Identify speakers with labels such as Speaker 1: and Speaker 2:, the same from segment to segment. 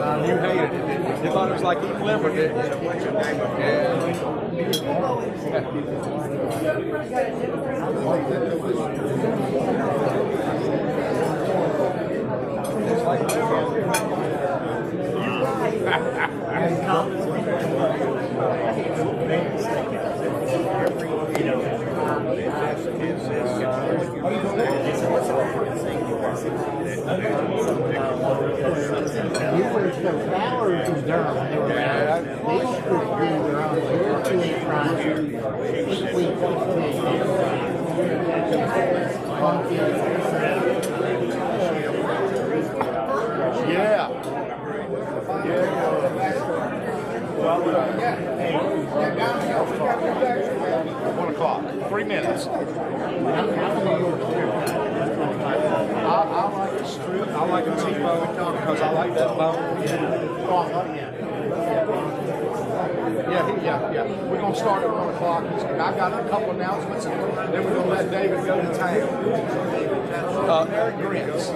Speaker 1: You hated it. You thought it was like eating liver, didn't It's like
Speaker 2: Bowers and Durham, they used to do their own year-to-week project, 8-week
Speaker 1: yeah. 1 o'clock. 3 minutes. I like a strip. I like a T-bone because I like that bone. Yeah. We're gonna start at 1 o'clock. I've got a couple announcements, and then we're gonna let David go to town. Eric Grants.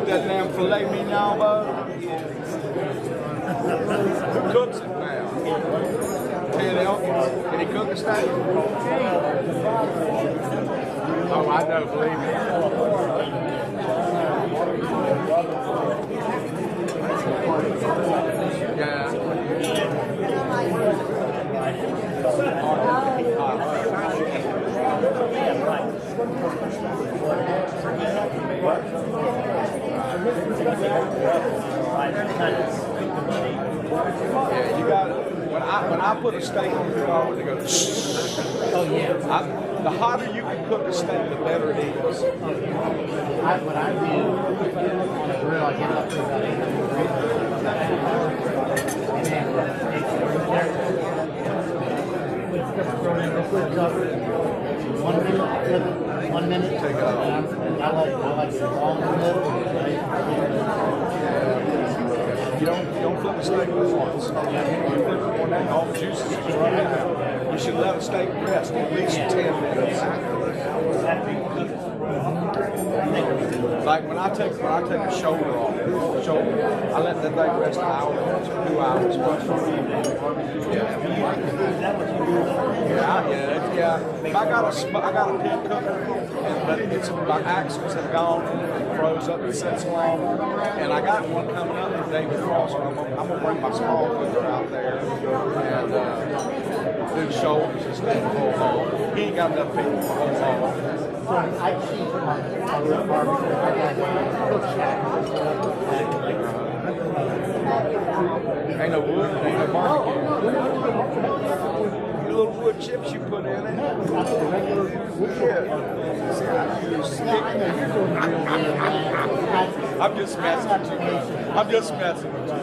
Speaker 1: That damn filet mignon, bud. Who cooks it now? Ted Elkins. Can he cook a steak? Oh, I know, believe me. Yeah. Yeah, you got it. When I put a steak on the grill, they go.
Speaker 2: Oh yeah.
Speaker 1: The hotter you can cook a steak, the better it is.
Speaker 2: What I do on the grill, I get up to about 800 degrees, and then throw in the quick cover. 1 minute, 1 minute. Take it out. I like it long in the middle.
Speaker 1: You don't flip a steak once. You flip it one day, all the juices just run out. You should let a steak rest at least 10 minutes. Like when I take a shoulder off, I let that thing rest an hour, 2 hours. Yeah. I got a pit cooker, but it's my axles have gone and it froze up and sets long. And I got one coming up from David Cross. I'm gonna bring my small cooker out there and do shoulders and stuff the whole haul. He ain't got enough people for the whole haul.
Speaker 2: I cheat on the barbecue. I got cook shack.
Speaker 1: Ain't no wood, ain't no barbecue. The little wood chips you put in it. I'm just messing with you. I'm just messing with you.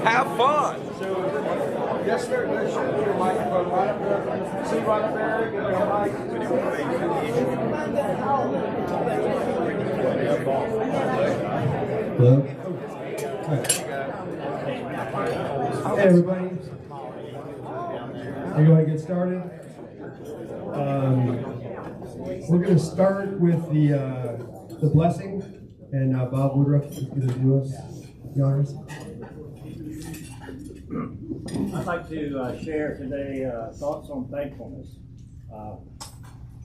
Speaker 1: Have fun. Yes, sir. There should be a microphone right up there. See right up there? Get a mic.
Speaker 3: Hello. Hey, everybody. We're going to get started. We're going to start with the blessing, and Bob Woodruff is going to do us the honors.
Speaker 4: I'd like to share today thoughts on thankfulness.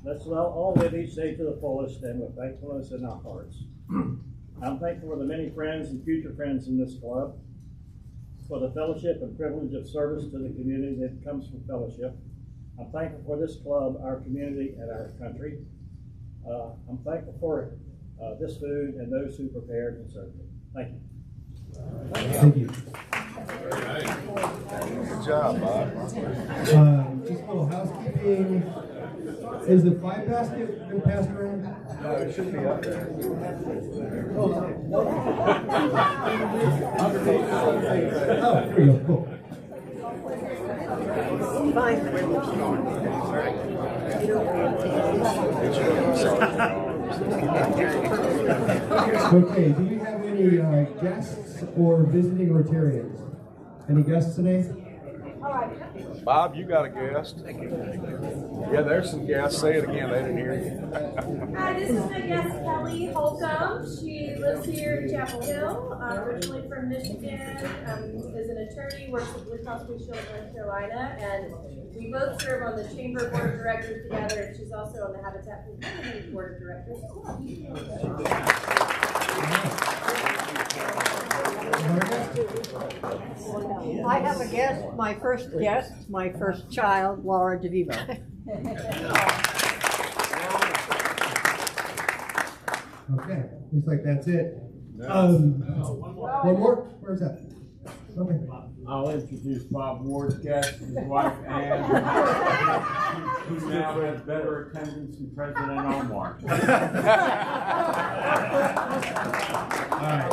Speaker 4: Let's all live each day to the fullest and with thankfulness in our hearts. I'm thankful for the many friends and future friends in this club, for the fellowship and privilege of service to the community that comes from fellowship. I'm thankful for this club, our community, and our country. I'm thankful for this food and those who prepared and served it. Thank you.
Speaker 3: Thank you.
Speaker 1: Good job, Bob.
Speaker 3: Just a little housekeeping. Is the 5 basket been passed around?
Speaker 1: No, it should be up there.
Speaker 3: Oh, there you go. Cool. Okay, do we have any guests or visiting Rotarians? Any guests today?
Speaker 1: Bob, you got a guest? Yeah, there's some guests. Say it again. They didn't hear you.
Speaker 5: Hi, this is my guest, Kelly Holcomb. She lives here in Chapel Hill, originally from Michigan, is an attorney, works at Blue Cross Blue Shield of North Carolina, and we both serve on the Chamber Board of Directors together, and she's also on the Habitat for Humanity Board of Directors.
Speaker 6: I have a guest, my first child, Laura DeVivo.
Speaker 3: Okay, looks like that's it. One more? Where's that? Okay.
Speaker 7: I'll introduce Bob Ward's guest, his wife Ann, who now has better attendance than President Omar.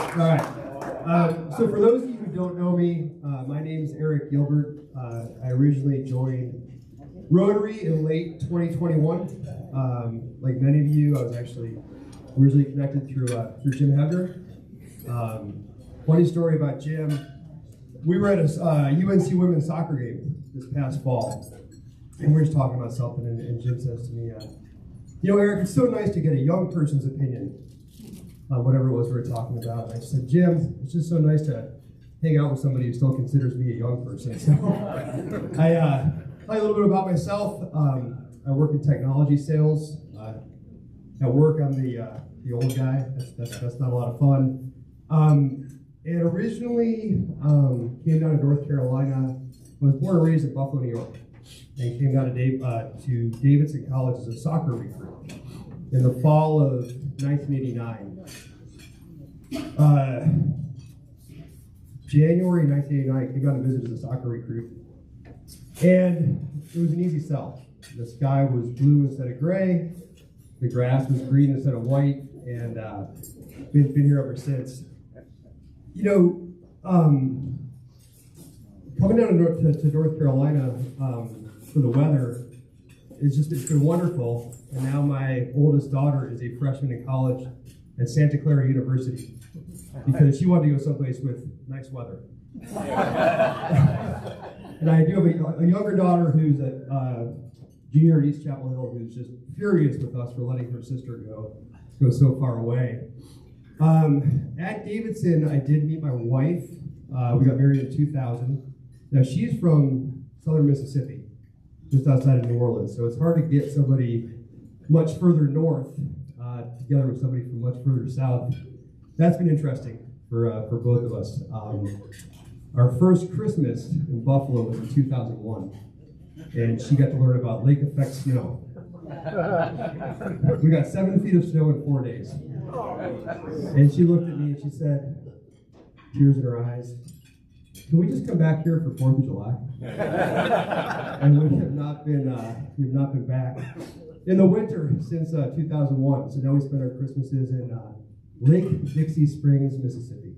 Speaker 3: All right. So for those of you who don't know me, my name is Eric Gilbert. I originally joined Rotary in late 2021. Like many of you, I was actually originally connected through Jim Hebner. Funny story about Jim. We were at a UNC women's soccer game this past fall, and we were just talking about something, and Jim says to me, you know, Eric, it's so nice to get a young person's opinion on whatever it was we were talking about. And I said, Jim, it's just so nice to hang out with somebody who still considers me a young person. So I tell you a little bit about myself. I work in technology sales. At work, I'm the old guy. That's not a lot of fun. And originally came down to North Carolina. I was born and raised in Buffalo, New York, and came down to Davidson College as a soccer recruit in the fall of 1989. January 1989, came down to visit as a soccer recruit, and it was an easy sell. The sky was blue instead of gray, the grass was green instead of white, and been here ever since. You know, coming down to North Carolina for the weather, it's been wonderful. And now my oldest daughter is a freshman in college at Santa Clara University because she wanted to go someplace with nice weather. And I do have a younger daughter who's a junior at East Chapel Hill who's just furious with us for letting her sister go so far away. At Davidson, I did meet my wife. We got married in 2000. Now, she's from southern Mississippi, just outside of New Orleans. So it's hard to get somebody much further north together with somebody from much further south. That's been interesting for both of us. Our first Christmas in Buffalo was in 2001, and she got to learn about lake effect snow. We got 7 feet of snow in 4 days. And she looked at me and she said, tears in her eyes, can we just come back here for 4th of July? And we have not been back in the winter since 2001. So now we spend our Christmases in Lake Dixie Springs, Mississippi.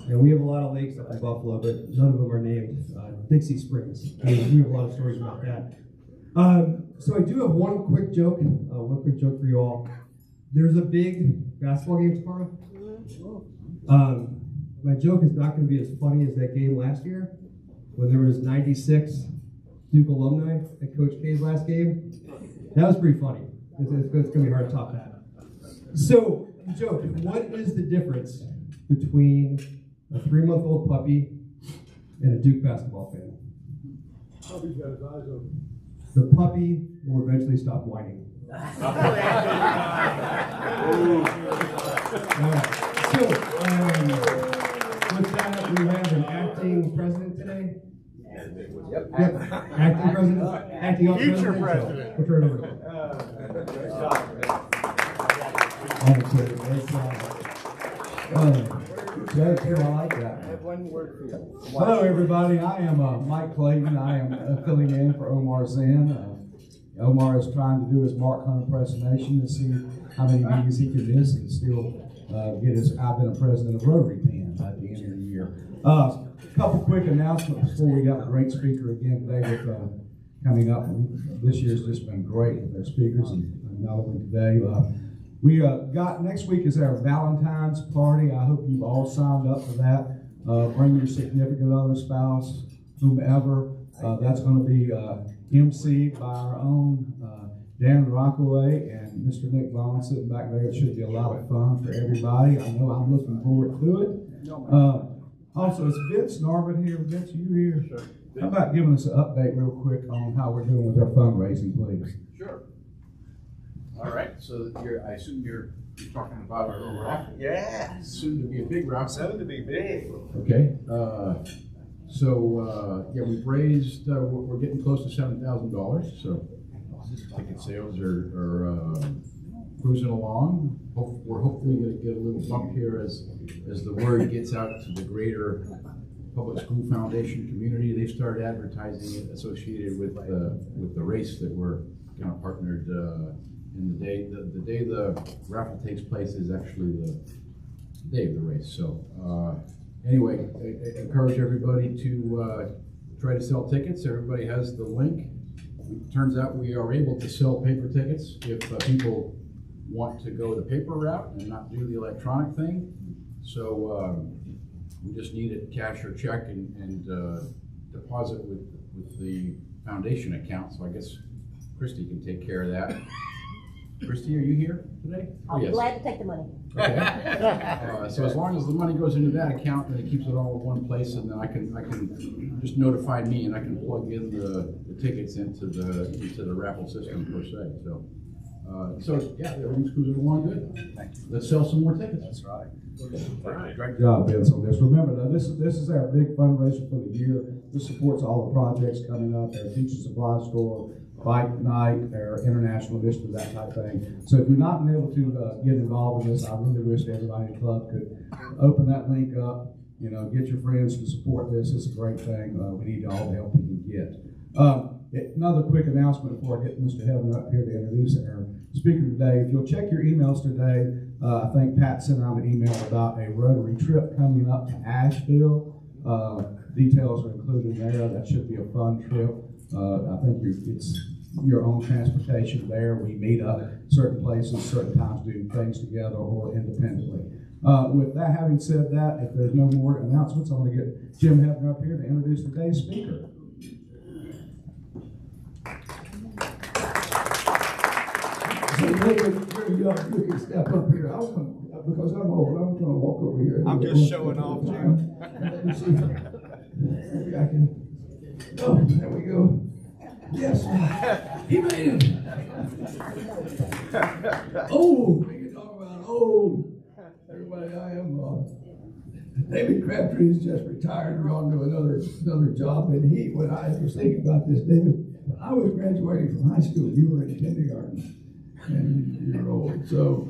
Speaker 3: And we have a lot of lakes up in Buffalo, but none of them are named Dixie Springs. We have a lot of stories about that. So I do have one quick joke for you all. There's a big basketball game tomorrow. My joke is not going to be as funny as that game last year when there was 96 Duke alumni at Coach K's last game. That was pretty funny. It's going to be hard to top that. So, joke, what is the difference between a 3-month-old puppy and a Duke basketball fan?
Speaker 8: Puppy's got his eyes open.
Speaker 3: The puppy will eventually stop whining. All right. So, with that, we have an acting president today. Yep. Acting president. Acting
Speaker 8: Future president.
Speaker 3: We'll turn it over to him.
Speaker 9: I like that. Hello, everybody. I am Mike Clayton. I am filling in for Omar Zinn. Omar is trying to do his Mark Hunt impersonation to see how many meetings he can miss and still get his I've been a president of Rotary pen at the end of the year. A couple quick announcements before we got a great speaker again today with coming up. This year's just been great with our speakers and not only today. We got next week is our Valentine's party. I hope you've all signed up for that. Bring your significant other, spouse, whomever. That's going to be emceed by our own Dan Rockaway and Mr. Nick Vaughn sitting back there. It should be a lot of fun for everybody. I know I'm looking forward to it. Also, is Vince Norman here? Vince, are you here?
Speaker 7: Sure.
Speaker 9: How about giving us an update real quick on how we're doing with our fundraising, please?
Speaker 10: Sure. All right, so I assume you're talking about our raffle.
Speaker 1: Yeah.
Speaker 10: Soon to be a big raffle.
Speaker 1: Soon to be big.
Speaker 10: Okay. Yeah, we've raised, we're getting close to $7,000, so ticket sales are cruising along. We're hopefully going to get a little bump here as the word gets out to the greater Public School Foundation community. They've started advertising it associated with the race that we're kind of partnered in the day. The day the raffle takes place is actually the day of the race. So anyway, I encourage everybody to try to sell tickets. Everybody has the link. It turns out we are able to sell paper tickets if people want to go the paper route and not do the electronic thing. So we just need it cash or check and deposit with the foundation account. So I guess Christy can take care of that. Christy, are you here today?
Speaker 11: I'll be glad to take the money.
Speaker 10: Okay. So as long as the money goes into that account, then it keeps it all in one place, and then I can just notify me, and I can plug in the tickets into the raffle system per se. So yeah, everything's cruising along good. Thank you. Let's sell some more tickets.
Speaker 1: That's right.
Speaker 9: Great job, Vince, on this. Remember, though, this is our big fundraiser for the year. This supports all the projects coming up, our teacher supply store, bike night, our international initiative, that type of thing. So if you're not able to get involved in this, I really wish everybody in the club could open that link up, get your friends to support this. It's a great thing. We need all the help we can get. Another quick announcement before I get Mr. Heaven up here to introduce our speaker today. If you'll check your emails today, I think Pat sent out an email about a Rotary trip coming up to Asheville. Details are included there. That should be a fun trip. I think it's your own transportation there. We meet up certain places, certain times, do things together or independently. With that, having said that, if there's no more announcements, I'm going to get Jim Heaven up here to introduce today's speaker.
Speaker 8: So you can step up here. Because I'm old, I'm going to walk over here.
Speaker 1: I'm just showing off, Jim.
Speaker 8: Let me see. Maybe I can. Oh, there we go. Yes, he made it. Old. We can talk about old. Everybody, I am. David Crabtree is just retired and on to another job. And when I was thinking about this, David, when I was graduating from high school, you were in kindergarten. And you're old. So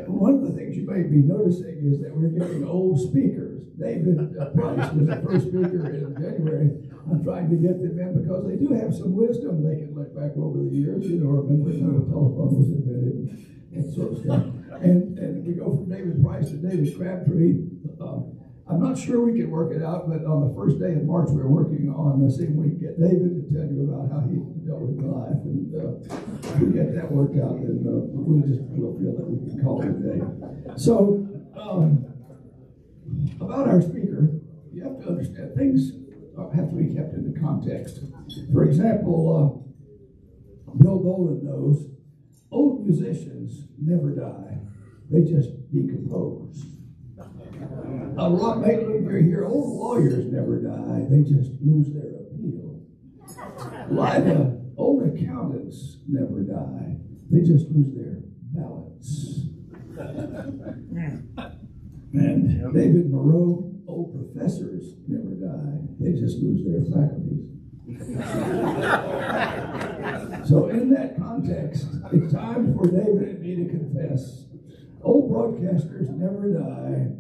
Speaker 8: one of the things you may be noticing is that we're getting old speakers. David Price was the first speaker in January. I'm trying to get them in because they do have some wisdom they can look back over the years. Remember when the telephone was invented and sort of stuff. And we go from David Price to David Crabtree. I'm not sure we can work it out, but on the first day in March, we're working on seeing if we can get David to tell you about how he dealt with life. And if we get that worked out, then we'll feel that we can call it a day. So, about our speaker, you have to understand things have to be kept into context. For example, Bill Boland knows old musicians never die, they just decompose. Rob Maitland, you're here, old lawyers never die, they just lose their appeal. Lida, old accountants never die, they just lose their balance. And David Moreau, old professors never die, they just lose their faculties. So in that context, it's time for David and me to confess. Old broadcasters never die,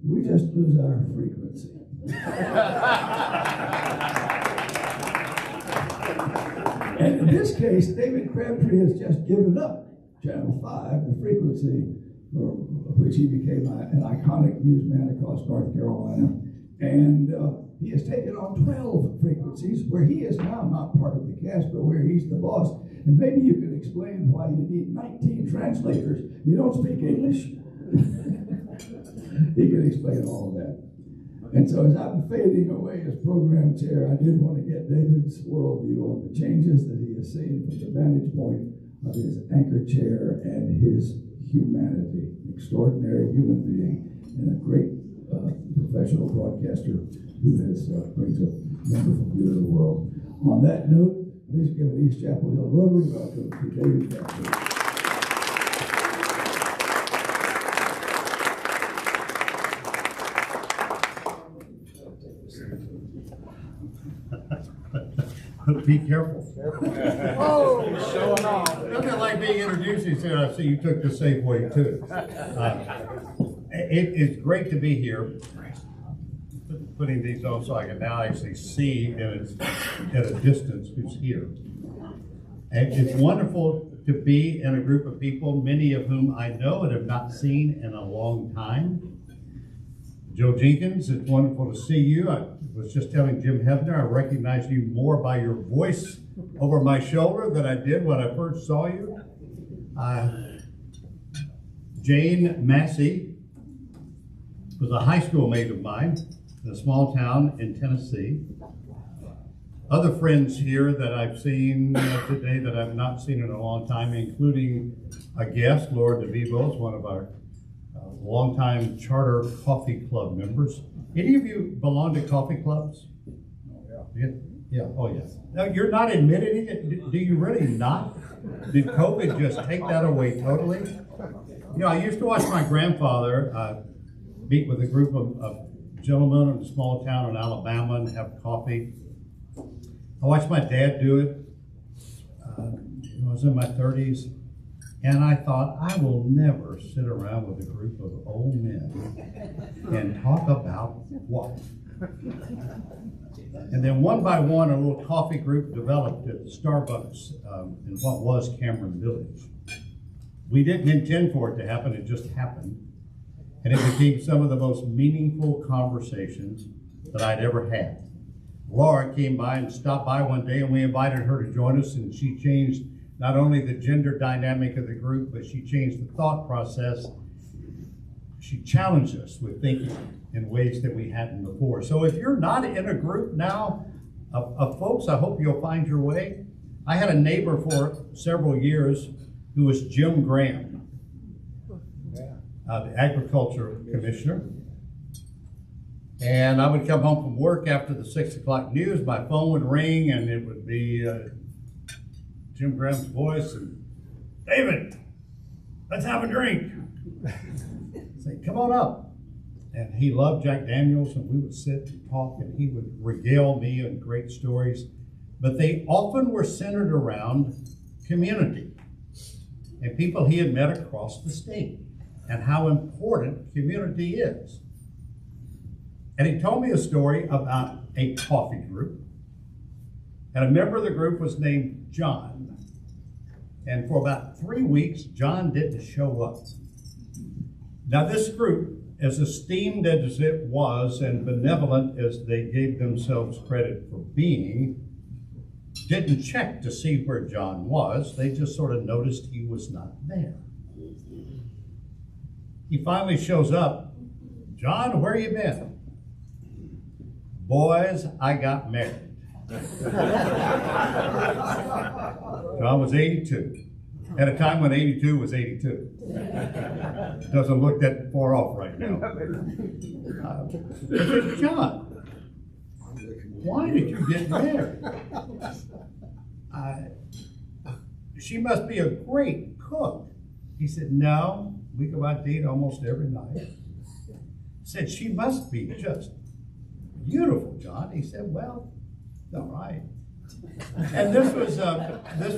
Speaker 8: we just lose our frequency. And in this case, David Crabtree has just given up Channel 5, the frequency for which he became an iconic newsman across North Carolina. And he has taken on 12 frequencies where he is now not part of the cast, but where he's the boss. And maybe you can explain why you need 19 translators. You don't speak English? He can explain all of that. And so as I'm fading away as program chair, I did want to get David's worldview on the changes that he has seen from the vantage point of his anchor chair and his humanity. Extraordinary human being and a great professional broadcaster who has brings a wonderful view of the world. On that note, please give an East Chapel Hill Rotary welcome to David Crabtree.
Speaker 10: Be careful.
Speaker 6: Oh,
Speaker 1: Showing off.
Speaker 10: Doesn't it like being introduced? He said, I see you took the Safeway too. It is great to be here. Putting these on so I can now actually see at a distance who's here. And it's wonderful to be in a group of people, many of whom I know and have not seen in a long time. Joe Jenkins, it's wonderful to see you. I was just telling Jim Hebner, I recognize you more by your voice over my shoulder than I did when I first saw you. Jane Massey was a high school mate of mine in a small town in Tennessee. Other friends here that I've seen today that I've not seen in a long time, including a guest, Laura DeVivo, one of our longtime charter coffee club members. Any of you belong to coffee clubs? Yeah. Yeah. Oh, yes. Now, you're not admitting it? Do you really not? Did COVID just take that away totally? You know, I used to watch my grandfather meet with a group of gentlemen in a small town in Alabama and have coffee. I watched my dad do it. I was in my 30s. And I thought, I will never sit around with a group of old men and talk about what. And then one by one, a little coffee group developed at Starbucks in what was Cameron Village. We didn't intend for it to happen, it just happened. And it became some of the most meaningful conversations that I'd ever had. Laura came by and stopped by one day and we invited her to join us, and she changed not only the gender dynamic of the group, but she changed the thought process. She challenged us with thinking in ways that we hadn't before. So if you're not in a group now of folks, I hope you'll find your way. I had a neighbor for several years who was Jim Graham, the agriculture commissioner. And I would come home from work after the 6 o'clock news, my phone would ring and it would be Jim Graham's voice, and David, let's have a drink. Say, come on up. And he loved Jack Daniels, and we would sit and talk, and he would regale me on great stories. But they often were centered around community and people he had met across the state and how important community is. And he told me a story about a coffee group. And a member of the group was named John. And for about 3 weeks, John didn't show up. Now this group, as esteemed as it was and benevolent as they gave themselves credit for being, didn't check to see where John was. They just sort of noticed he was not there. He finally shows up. John, where you been? Boys, I got married. John was 82, at a time when 82 was 82. Doesn't look that far off right now. I said, John, why did you get married? She must be a great cook. He said, no, we go out to eat almost every night. I said, she must be just beautiful, John. He said, well, all right. And this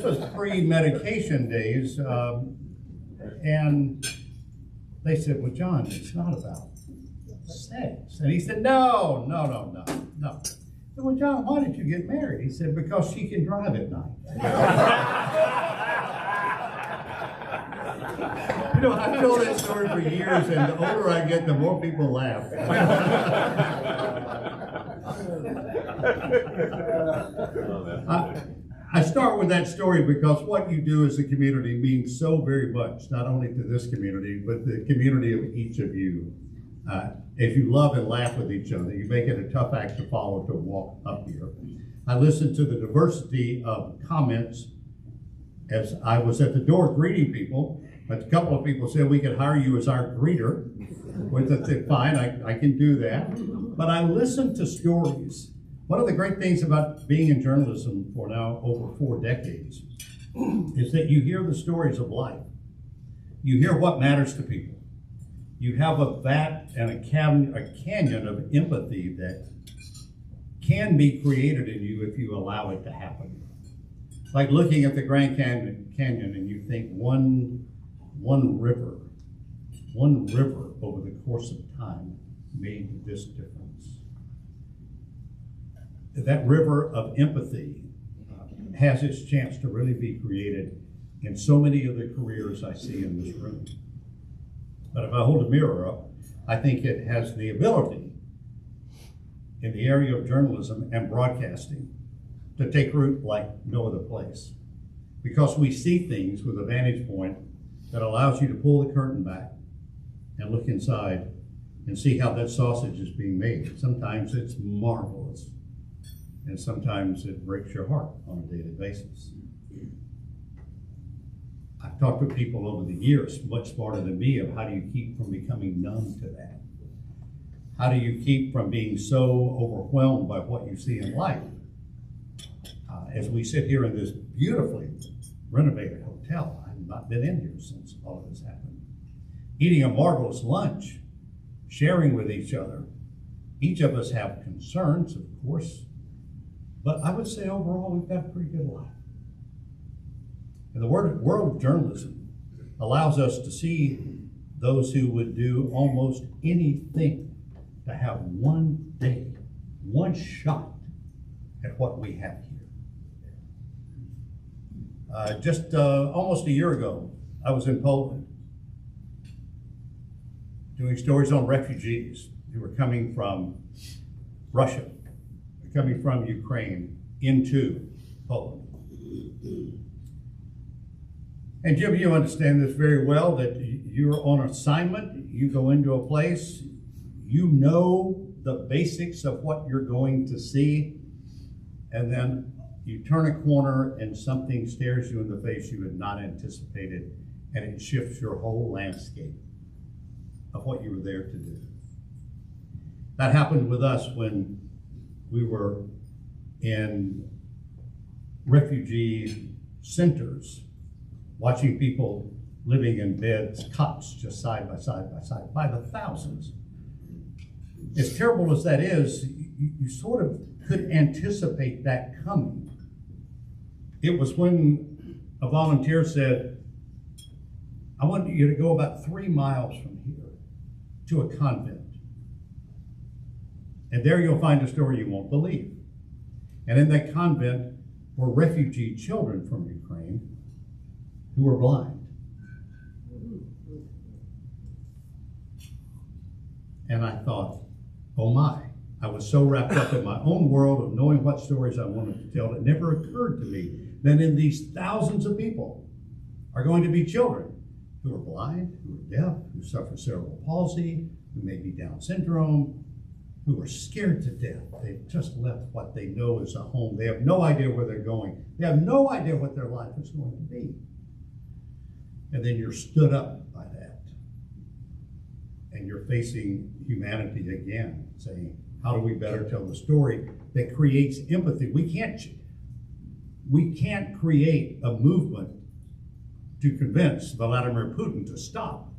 Speaker 10: was pre-medication days, and they said, well, John, it's not about sex. And he said, no.
Speaker 2: said, well, John, why did you get married? He said, because she can drive at night. You know, I've told that story for years, and the older I get, the more people laugh. I start with that story because what you do as a community means so very much, not only to this community, but the community of each of you. If you love and laugh with each other, you make it a tough act to follow to walk up here. I listened to the diversity of comments as I was at the door greeting people. But a couple of people said we could hire you as our greeter. Which I said, fine, I can do that. But I listened to stories. One of the great things about being in journalism for now over 4 decades is that you hear the stories of life. You hear what matters to people. You have a vat and a canyon of empathy that can be created in you if you allow it to happen. Like looking at the Grand Canyon and you think one river over the course of time made this difference. That river of empathy has its chance to really be created in so many of the careers I see in this room. But if I hold a mirror up, I think it has the ability in the area of journalism and broadcasting to take root like no other place. Because we see things with a vantage point that allows you to pull the curtain back and look inside and see how that sausage is being made. Sometimes it's marvelous, and sometimes it breaks your heart on a daily basis. I've talked with people over the years, much smarter than me, of how do you keep from becoming numb to that? How do you keep from being so overwhelmed by what you see in life? As we sit here in this beautifully renovated hotel, I've not been in here since all of this happened. Eating a marvelous lunch, sharing with each other. Each of us have concerns, of course, but I would say overall we've got a pretty good life. And the world of journalism allows us to see those who would do almost anything to have one day, one shot at what we have here. Just almost a year ago, I was in Poland doing stories on refugees who were coming from Russia, coming from Ukraine into Poland. And Jim, you understand this very well, that you're on assignment, you go into a place, you know the basics of what you're going to see, and then you turn a corner and something stares you in the face you had not anticipated, and it shifts your whole landscape of what you were there to do. That happened with us when we were in refugee centers, watching people living in beds, cots, just side by side by side, by the thousands. As terrible as that is, you sort of could anticipate that coming. It was when a volunteer said, I want you to go about 3 miles from here to a convent. And there you'll find a story you won't believe. And in that convent were refugee children from Ukraine who were blind. And I thought, oh my. I was so wrapped up in my own world of knowing what stories I wanted to tell, it never occurred to me that in these thousands of people are going to be children who are blind, who are deaf, who suffer cerebral palsy, who may be Down syndrome, who are scared to death. They've just left what they know is a home. They have no idea where they're going. They have no idea what their life is going to be. And then you're stood up by that. And you're facing humanity again, saying, how do we better tell the story that creates empathy? We can't create a movement to convince Vladimir Putin to stop,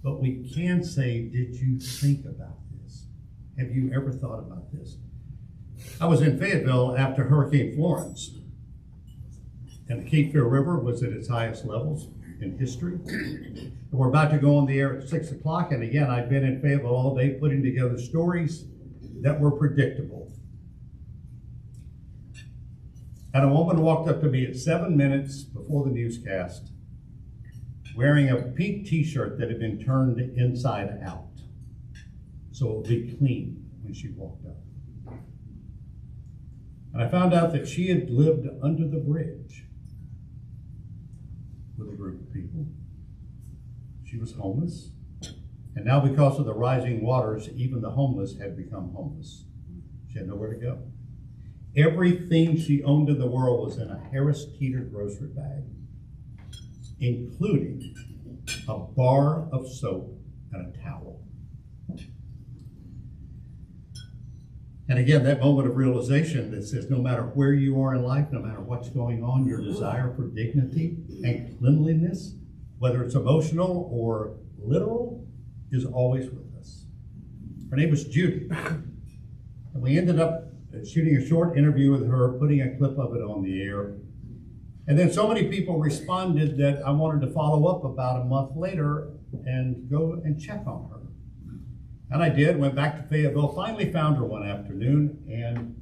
Speaker 2: but we can say, did you think about this? Have you ever thought about this? I was in Fayetteville after Hurricane Florence, and the Cape Fear River was at its highest levels in history. And we're about to go on the air at 6 o'clock, and again, I've been in Fayetteville all day putting together stories that were predictable. And a woman walked up to me at 7 minutes before the newscast wearing a pink t-shirt that had been turned inside out so it would be clean when she walked up. And I found out that she had lived under the bridge with a group of people. She was homeless. And now because of the rising waters, even the homeless had become homeless. She had nowhere to go. Everything she owned in the world was in a Harris Teeter grocery bag, including a bar of soap and a towel. And again, that moment of realization that says no matter where you are in life, no matter what's going on, your desire for dignity and cleanliness, whether it's emotional or literal, is always with us. Her name was Judy. And we ended up shooting a short interview with her, putting a clip of it on the air. And then so many people responded that I wanted to follow up about a month later and go and check on her. And I did, went back to Fayetteville, finally found her one afternoon, and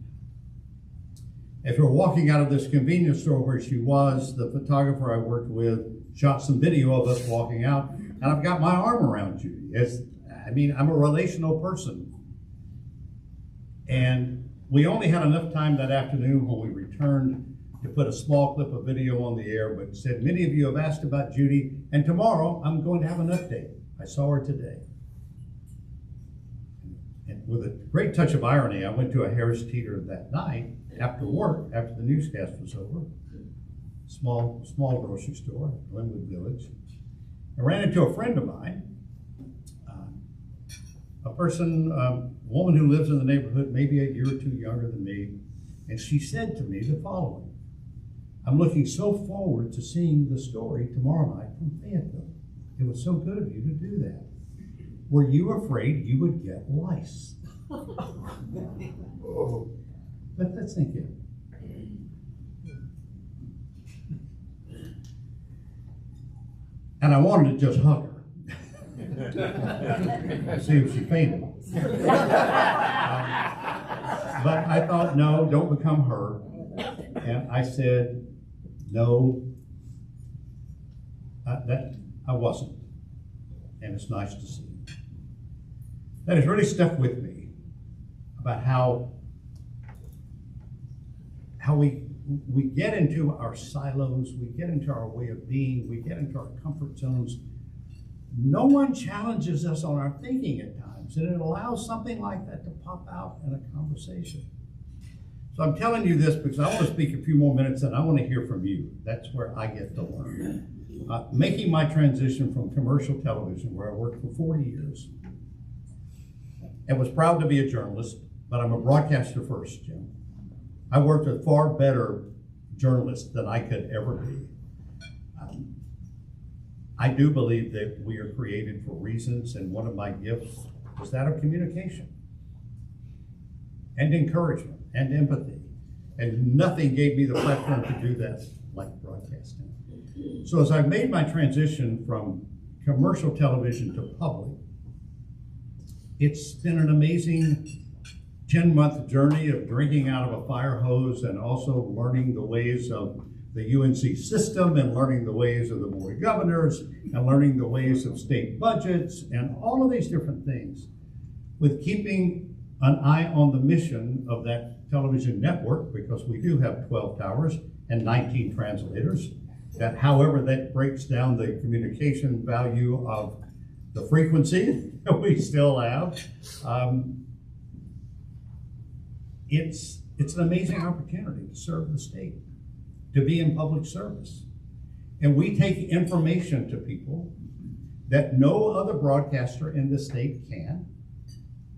Speaker 2: as we were walking out of this convenience store where she was, the photographer I worked with shot some video of us walking out, and I've got my arm around Judy. I'm a relational person. And we only had enough time that afternoon when we returned to put a small clip of video on the air, but said, many of you have asked about Judy, and tomorrow I'm going to have an update. I saw her today. And with a great touch of irony, I went to a Harris Teeter that night after work, after the newscast was over. Small grocery store, Glenwood Village. I ran into a friend of mine, a woman who lives in the neighborhood, maybe a year or two younger than me, and she said to me the following: I'm looking so forward to seeing the story tomorrow night from Fayetteville. It was so good of you to do that. Were you afraid you would get lice? Let that sink in. And I wanted to just hug her. See if she fainted. But I thought, no, don't become her. And I said, no, that I wasn't. And it's nice to see. That has really stuck with me about how we get into our silos, we get into our way of being, we get into our comfort zones. No one challenges us on our thinking at times, and it allows something like that to pop out in a conversation. So I'm telling you this because I want to speak a few more minutes and I want to hear from you. That's where I get to learn. Making my transition from commercial television, where I worked for 40 years, and was proud to be a journalist, but I'm a broadcaster first, Jim. I worked with far better journalists than I could ever be. I do believe that we are created for reasons, and one of my gifts was that of communication and encouragement and empathy. And nothing gave me the platform to do that like broadcasting. So as I've made my transition from commercial television to public, it's been an amazing 10-month journey of drinking out of a fire hose and also learning the ways of the UNC system and learning the ways of the Board of Governors and learning the ways of state budgets and all of these different things, with keeping an eye on the mission of that television network, because we do have 12 towers and 19 translators, that however that breaks down the communication value of the frequency that we still have, it's an amazing opportunity to serve the state, to be in public service. And we take information to people that no other broadcaster in the state can,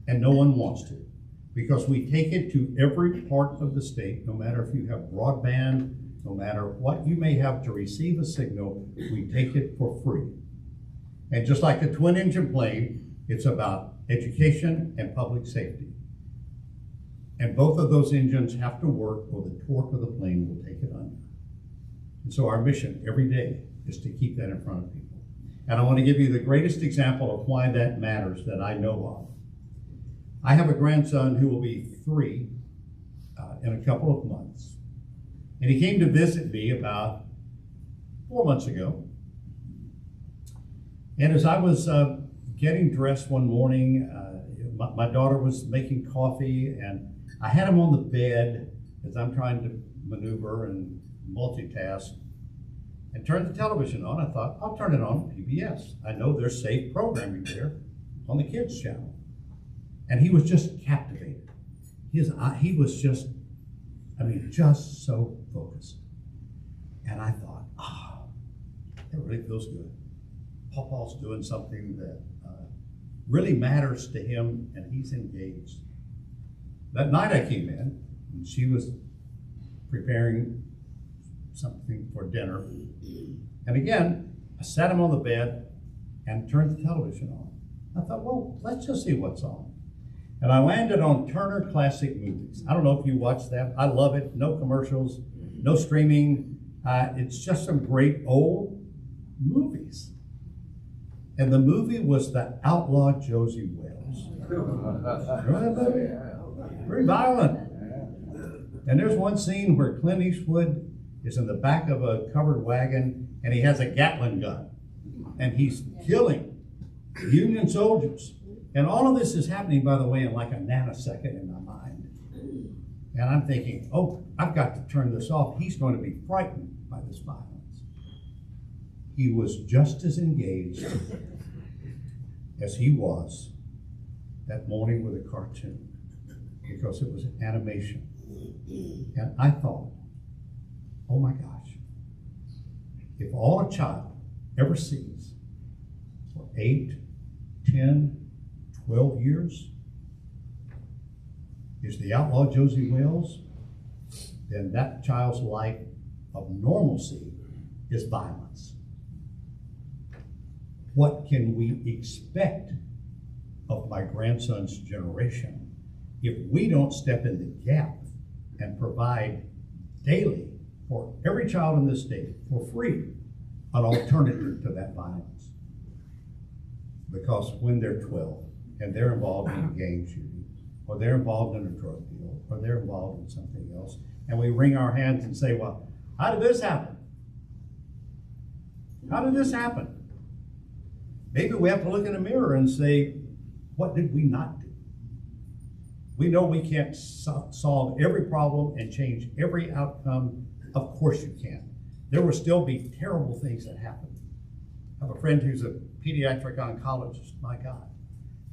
Speaker 2: and no one wants to, because we take it to every part of the state, no matter if you have broadband, no matter what you may have to receive a signal, we take it for free. And just like the twin-engine plane, it's about education and public safety. And both of those engines have to work, or the torque of the plane will take it under. And so our mission every day is to keep that in front of people. And I want to give you the greatest example of why that matters that I know of. I have a grandson who will be 3 in a couple of months. And he came to visit me about 4 months ago. And as I was getting dressed one morning, my daughter was making coffee, and I had him on the bed as I'm trying to maneuver and multitask, and turned the television on. I thought, I'll turn it on PBS. I know there's safe programming there on the kids channel. And he was just captivated. He was just, just so focused. And I thought, that really feels good. Papa's doing something that really matters to him, and he's engaged. That night I came in, and she was preparing something for dinner. And again, I sat him on the bed and turned the television on. I thought, well, let's just see what's on. And I landed on Turner Classic Movies. I don't know if you watch that. I love it. No commercials, no streaming. It's just some great old movies. And the movie was The Outlaw Josie Wales. Remember that movie? Very violent. And there's one scene where Clint Eastwood is in the back of a covered wagon, and he has a Gatling gun, and he's killing Union soldiers. And all of this is happening, by the way, in like a nanosecond in my mind. And I'm thinking, oh, I've got to turn this off. He's going to be frightened by this violence. He was just as engaged as he was that morning with a cartoon, because it was an animation. And I thought, oh my gosh, if all a child ever sees for 8, 10, 12 years is The Outlaw Josie Wales, then that child's life of normalcy is violence. What can we expect of my grandson's generation if we don't step in the gap and provide daily for every child in this state for free an alternative to that violence? Because when they're 12 and they're involved in a gang shooting, or they're involved in a drug deal, or they're involved in something else, and we wring our hands and say, well, how did this happen? How did this happen? Maybe we have to look in the mirror and say, what did we not do? We know we can't solve every problem and change every outcome. Of course you can. There will still be terrible things that happen. I have a friend who's a pediatric oncologist. My God,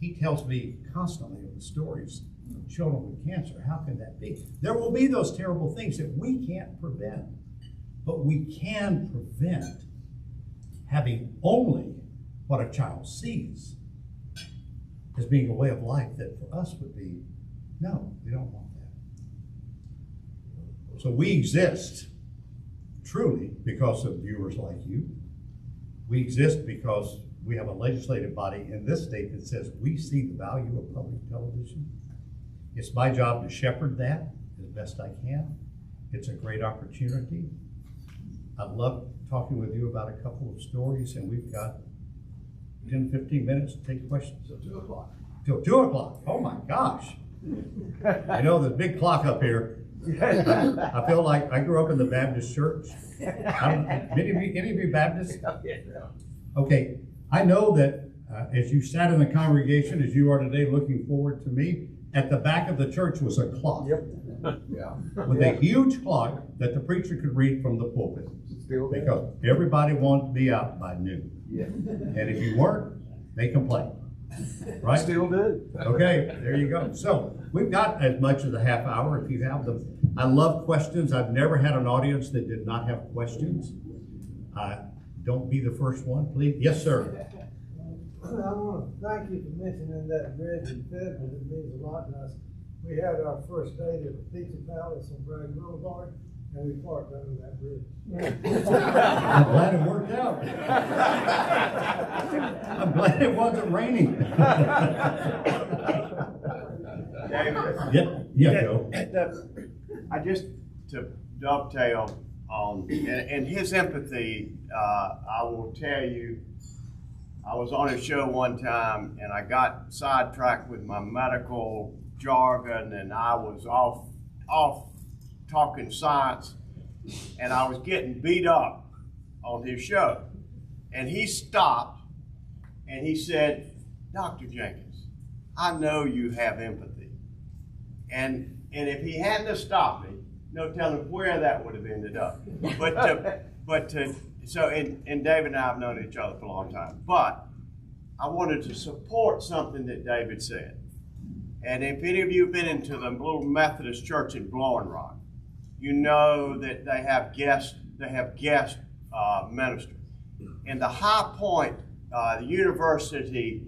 Speaker 2: he tells me constantly of the stories of children with cancer. How can that be? There will be those terrible things that we can't prevent, but we can prevent having only what a child sees as being a way of life that for us would be, no, we don't want that. So we exist truly because of viewers like you. We exist because we have a legislative body in this state that says we see the value of public television. It's my job to shepherd that as best I can. It's a great opportunity. I'd love talking with you about a couple of stories, and we've got 10, 15 minutes to take questions.
Speaker 8: Till 2 o'clock.
Speaker 2: Till 2 o'clock. Oh my gosh. I know the big clock up here. I feel like I grew up in the Baptist church. Any of you Baptists? Okay, I know that as you sat in the congregation, as you are today looking forward to me, at the back of the church was a clock.
Speaker 8: Yep. Yeah.
Speaker 2: With a huge clock that the preacher could read from the pulpit. Because everybody wanted to be out by noon.
Speaker 8: Yeah.
Speaker 2: And if you weren't, they complained. Right?
Speaker 8: Still do.
Speaker 2: Okay, there you go. So we've got as much as a half hour if you have them. I love questions. I've never had an audience that did not have questions. Don't be the first one, please. Yes, sir.
Speaker 11: I want to thank you for mentioning that bridge in Fedman. It means a lot to us. We had our first date at the Pizza Palace on Bragg Boulevard, and we parked under that bridge.
Speaker 2: I'm glad it worked out. I'm glad it wasn't raining. Yeah, Joe.
Speaker 12: I just to dovetail on and his empathy. I will tell you, I was on a show one time and I got sidetracked with my medical jargon, and I was off talking science. and I was getting beat up on his show. And he stopped and he said, Dr. Jenkins, I know you have empathy. And if he hadn't have stopped me, no telling where that would have ended up. And David and I have known each other for a long time. But I wanted to support something that David said. And if any of you have been into the little Methodist church in Blowing Rock, you know that they have guest ministers. And the High Point, the university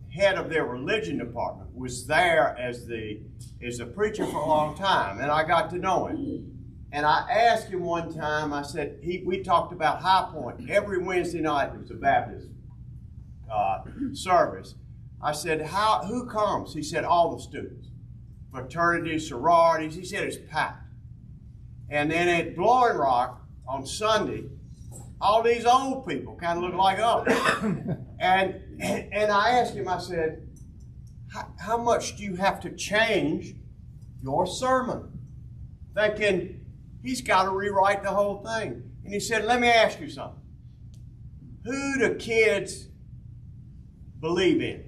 Speaker 12: head of their religion department, was there as a preacher for a long time, and I got to know him. And I asked him one time, I said, we talked about High Point. Every Wednesday night, it was a Baptist service. I said, who comes? He said, all the students. Fraternities, sororities. He said, it's packed. And then at Blowing Rock on Sunday, all these old people kind of look like us. And I asked him, I said, how much do you have to change your sermon? Thinking, he's got to rewrite the whole thing. And he said, let me ask you something. Who do kids believe in?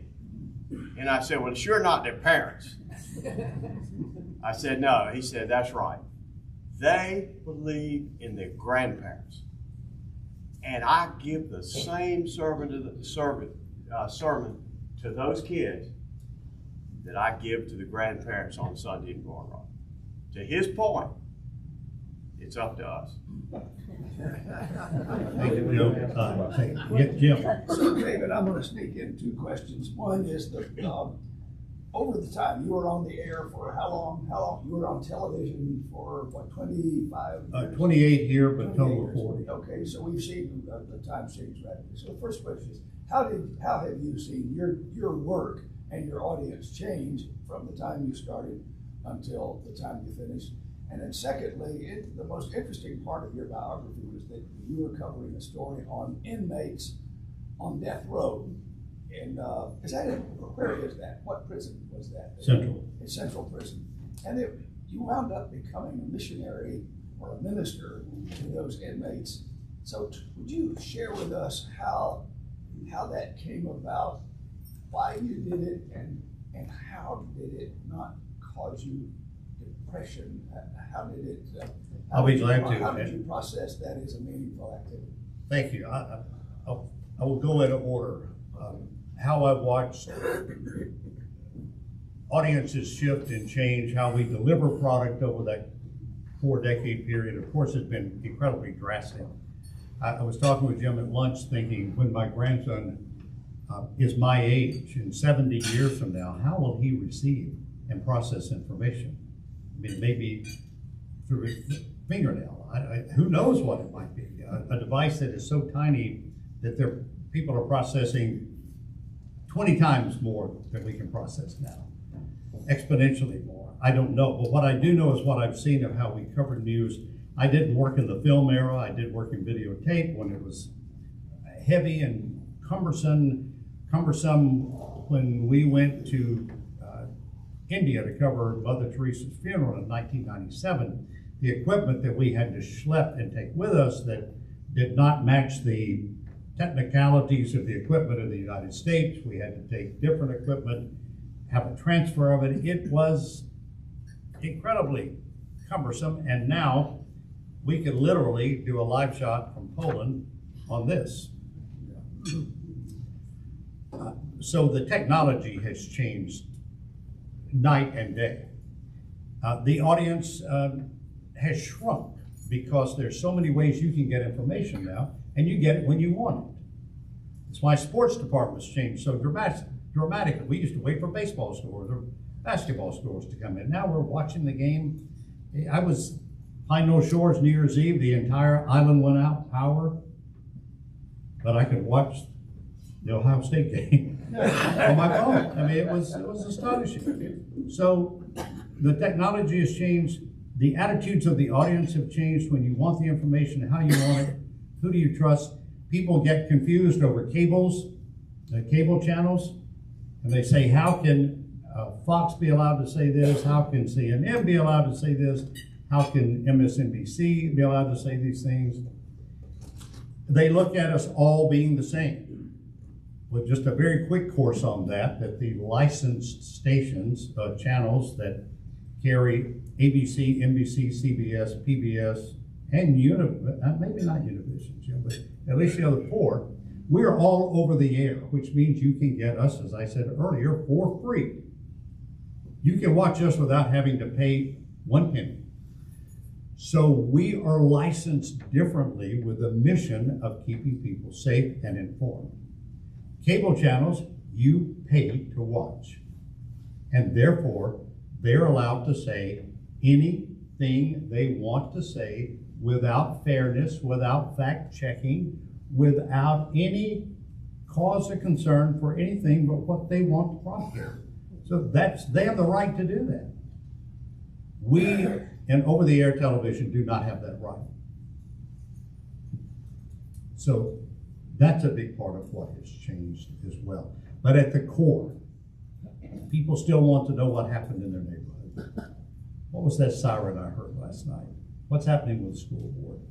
Speaker 12: And I said, well, sure not their parents. I said, no. He said, that's right. They believe in their grandparents. And I give the same sermon to those kids that I give to the grandparents on Sunday in Blowing Rock. To his point, it's up to us.
Speaker 2: Thank you, Joe. Jim.
Speaker 8: So, David, I'm going to sneak in two questions. One is over the time you were on the air for how long? You were on television for what, 25 years?
Speaker 2: 28 here, but total of 40.
Speaker 8: Okay, so we've seen the time change rapidly. So the first question is, how have you seen your work and your audience change from the time you started until the time you finished? And then secondly, the most interesting part of your biography was that you were covering a story on inmates on death row. And where is that? What prison was that?
Speaker 2: Central.
Speaker 8: It's Central Prison. And you wound up becoming a missionary or a minister to those inmates. So would you share with us how that came about, why you did it, and how did it not cause you depression? How did it?
Speaker 2: I'll be glad to.
Speaker 8: How did you process that as a meaningful activity?
Speaker 2: Thank you. I will go in order. How I watched audiences shift and change, how we deliver product over that 4-decade period, of course, has been incredibly drastic. I was talking with Jim at lunch thinking, when my grandson is my age, in 70 years from now, how will he receive and process information? I mean, maybe through his fingernail. Who knows what it might be? A device that is so tiny that people are processing 20 times more than we can process now, exponentially more. I don't know, but what I do know is what I've seen of how we cover news. I didn't work in the film era. I did work in videotape when it was heavy and cumbersome when we went to India to cover Mother Teresa's funeral in 1997. The equipment that we had to schlep and take with us that did not match the technicalities of the equipment in the United States. We had to take different equipment, have a transfer of it. It was incredibly cumbersome, and now we can literally do a live shot from Poland on this. So the technology has changed night and day. The audience has shrunk because there's so many ways you can get information now, and you get it when you want it. It's why sports departments changed so dramatically. We used to wait for baseball scores or basketball scores to come in. Now we're watching the game. I was Pine Knoll Shores New Year's Eve, the entire island went out, power, but I could watch the Ohio State game on my phone. I mean, it was astonishing. So the technology has changed. The attitudes of the audience have changed when you want the information, how you want it, who do you trust. People get confused over cables, the cable channels, and they say, how can Fox be allowed to say this? How can CNN be allowed to say this? how can MSNBC be allowed to say these things? They look at us all being the same. With just a very quick course on that the licensed stations, channels that carry ABC, NBC, CBS, PBS, and maybe not Univision, but at least the other four, we're all over the air, which means you can get us, as I said earlier, for free. You can watch us without having to pay 1 penny. So we are licensed differently with the mission of keeping people safe and informed. Cable channels, you pay to watch. And therefore, they're allowed to say anything they want to say without fairness, without fact checking, without any cause of concern for anything but what they want to propagate. So they have the right to do that. We in over-the-air television do not have that right. So that's a big part of what has changed as well. But at the core, people still want to know what happened in their neighborhood. What was that siren I heard last night? What's happening with the school board?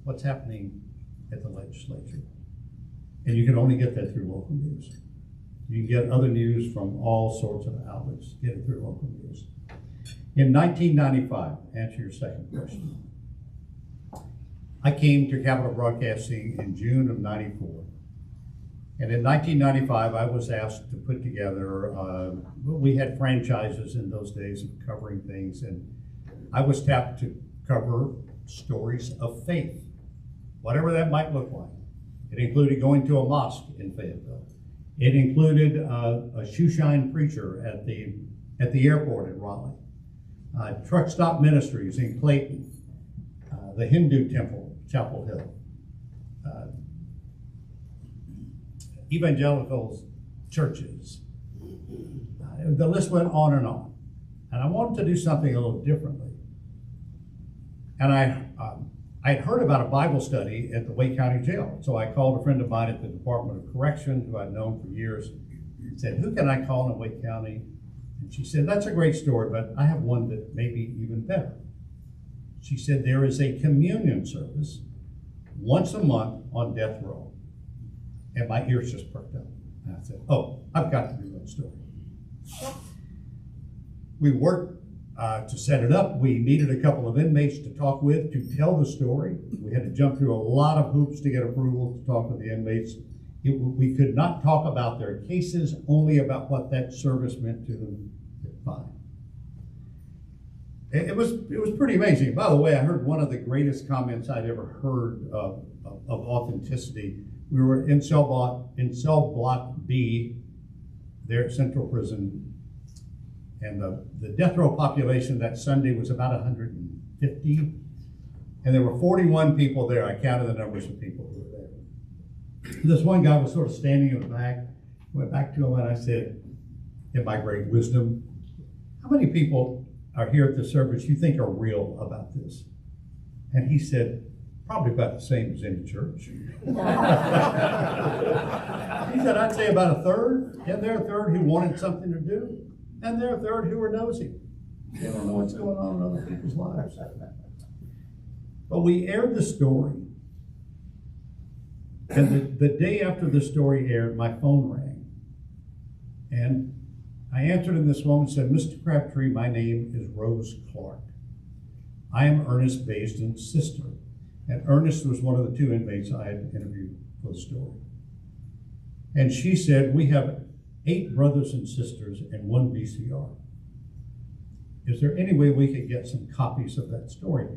Speaker 2: What's happening at the legislature? And you can only get that through local news. You can get other news from all sorts of outlets. Get it through local news. In 1995, answer your second question, I came to Capital Broadcasting in June of '94. And in 1995, I was asked to put together, we had franchises in those days of covering things, and I was tapped to cover stories of faith, whatever that might look like. It included going to a mosque in Fayetteville. It included a shoeshine preacher at the airport in Raleigh, truck stop ministries in Clayton, the Hindu temple, Chapel Hill, evangelical churches. The list went on and on. And I wanted to do something a little differently. And I'd heard about a Bible study at the Wake County Jail. So I called a friend of mine at the Department of Corrections, who I'd known for years, and said, who can I call in Wake County? And she said, that's a great story, but I have one that may be even better. She said, there is a communion service once a month on death row. And my ears just perked up. And I said, oh, I've got to do that story. We worked to set it up. We needed a couple of inmates to talk with to tell the story. We had to jump through a lot of hoops to get approval to talk with the inmates. We could not talk about their cases, only about what that service meant to them. Fine. It was pretty amazing. By the way, I heard one of the greatest comments I'd ever heard of authenticity. We were in cell block B there at Central Prison, and the death row population that Sunday was about 150, and there were 41 people there. I counted the numbers of people who were there. This one guy was sort of standing in the back. Went back to him and I said, in my great wisdom, how many people are here at the service you think are real about this? And he said, probably about the same as any church. He said, I'd say about a third, and there are a third who wanted something to do, and there are a third who are nosy. They don't know what's going on in other people's lives. But we aired the story, and the day after the story aired, my phone rang. And I answered, and this woman said, Mr. Crabtree, my name is Rose Clark. I am Ernest Baisden's sister. And Ernest was one of the two inmates I had interviewed for the story. And she said, we have 8 brothers and sisters and 1 VCR. Is there any way we could get some copies of that story?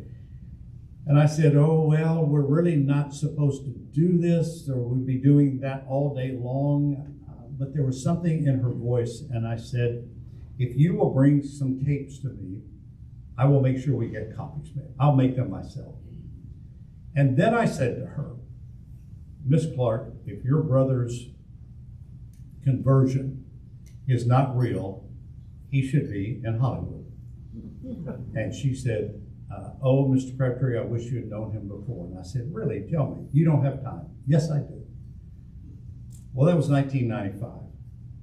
Speaker 2: And I said, oh, well, we're really not supposed to do this, or we'd be doing that all day long. But there was something in her voice, and I said, if you will bring some tapes to me, I will make sure we get copies made. I'll make them myself. And then I said to her, Miss Clark, if your brother's conversion is not real, he should be in Hollywood. And she said, oh, Mr. Crabtree, I wish you had known him before. And I said, really, tell me, you don't have time. Yes, I do. Well, that was 1995.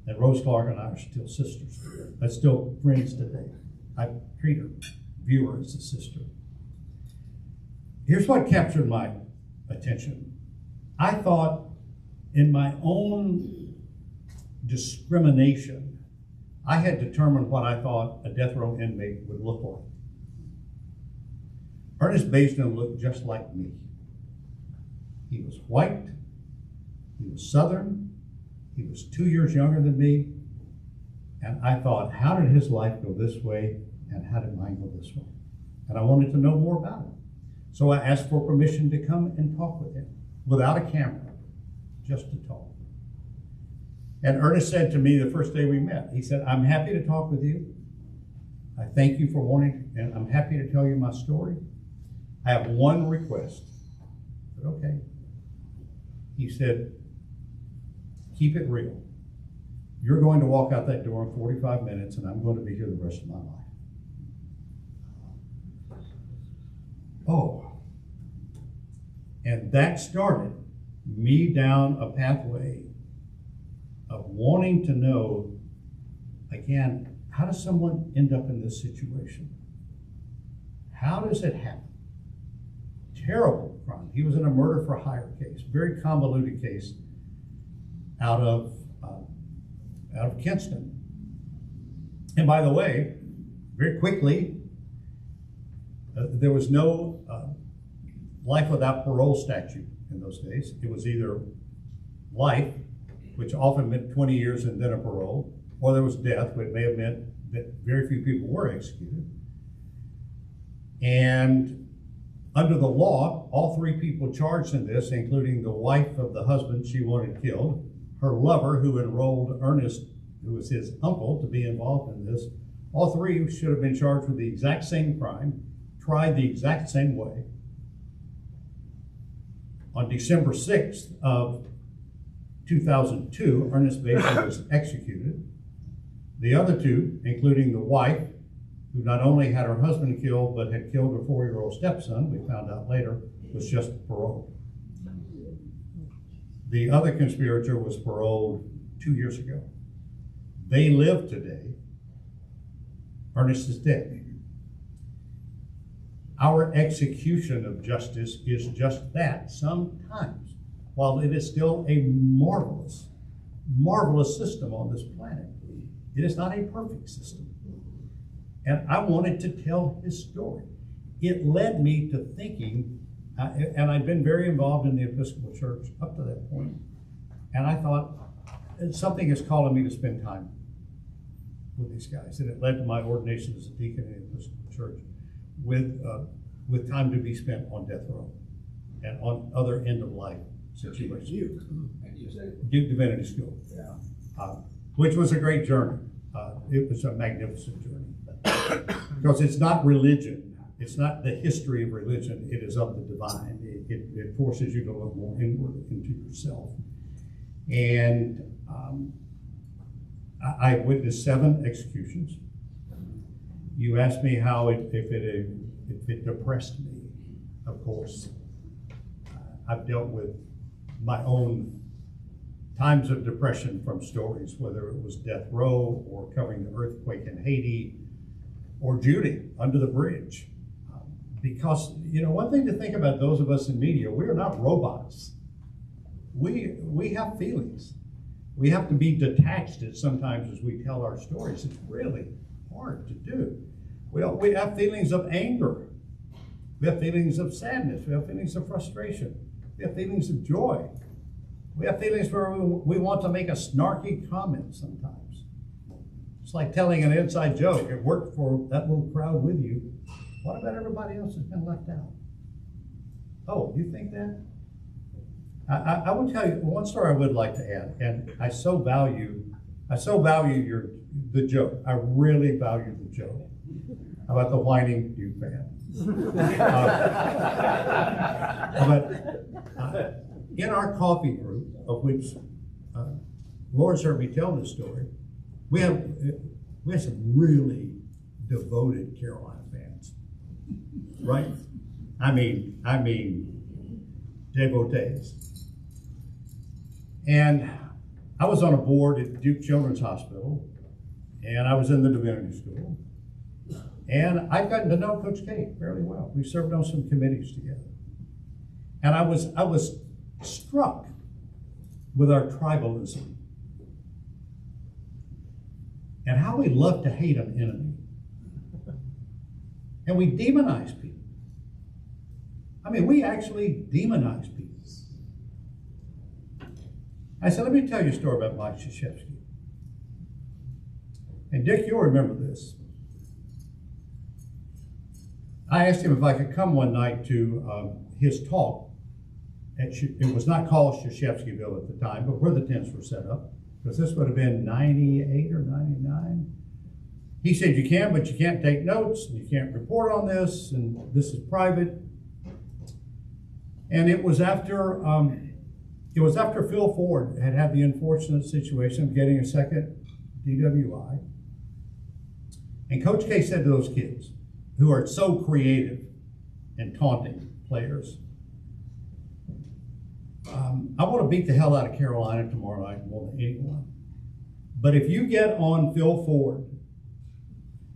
Speaker 2: And Rose Clark and I are still sisters. I'm still friends today. I treat her, view her as a sister. here's what captured my attention. I thought in my own discrimination, I had determined what I thought a death row inmate would look like. Ernest Baisden looked just like me. He was white, he was Southern, he was 2 years younger than me, and I thought, how did his life go this way, and how did mine go this way? And I wanted to know more about him. So I asked for permission to come and talk with him, without a camera, just to talk. And Ernest said to me the first day we met, he said, I'm happy to talk with you. I thank you for wanting, and I'm happy to tell you my story. I have one request. I said, okay. He said, keep it real. You're going to walk out that door in 45 minutes, and I'm going to be here the rest of my life. Oh. And that started me down a pathway of wanting to know, again, how does someone end up in this situation? How does it happen? Terrible crime. He was in a murder for hire case, very convoluted case out of Kinston. And by the way, very quickly, there was no life without parole statute in those days. It was either life, which often meant 20 years and then a parole, or there was death, which may have meant that very few people were executed. And under the law, all three people charged in this, including the wife of the husband she wanted killed, her lover who enrolled Ernest, who was his uncle, to be involved in this, all three should have been charged with the exact same crime, tried the exact same way. On December 6th of 2002, Ernest Baisden was executed. The other two, including the wife, who not only had her husband killed, but had killed her 4-year-old stepson, we found out later, was just paroled. The other conspirator was paroled 2 years ago. They live today. Ernest is dead. Our execution of justice is just that sometimes. While it is still a marvelous, marvelous system on this planet, it is not a perfect system. And I wanted to tell his story. It led me to thinking, and I'd been very involved in the Episcopal Church up to that point, and I thought, something is calling me to spend time with these guys. And it led to my ordination as a deacon in the Episcopal Church with time to be spent on death row and on other end-of-life situations. Duke Divinity School, which was a great journey. It was a magnificent journey. Because it's not religion. It's not the history of religion. It is of the divine. It forces you to look more inward into yourself. And I witnessed 7 executions. You asked me how if it depressed me. Of course, I've dealt with my own times of depression from stories, whether it was death row or covering the earthquake in Haiti or Judy under the bridge. Because, you know, one thing to think about those of us in media, we are not robots. We have feelings. We have to be detached sometimes as we tell our stories. It's really hard to do. We have feelings of anger. We have feelings of sadness. We have feelings of frustration. We have feelings of joy. We have feelings where we want to make a snarky comment sometimes. It's like telling an inside joke. It worked for that little crowd with you. What about everybody else that's been left out? Oh, you think that? I will tell you one story I would like to add, and I so value the joke. I really value the joke about the whining Duke fan. But in our coffee group, of which Lawrence heard me tell this story, we have some really devoted Carolina fans, right? I mean, devotees. And I was on a board at Duke Children's Hospital, and I was in the Divinity School, and I've gotten to know Coach K fairly well. We served on some committees together. And I was struck with our tribalism and how we love to hate an enemy. And we demonize people. I mean, we actually demonize people. I said, let me tell you a story about Mike Krzyzewski. And Dick, you'll remember this. I asked him if I could come one night to his talk. It was not called Krzyzewskiville at the time, but where the tents were set up, because this would have been 98 or 99. He said, you can, but you can't take notes, and you can't report on this, and this is private. And it was after Phil Ford had the unfortunate situation of getting a second DWI. And Coach K said to those kids, who are so creative and taunting players, I want to beat the hell out of Carolina tomorrow night more than anyone. But if you get on Phil Ford,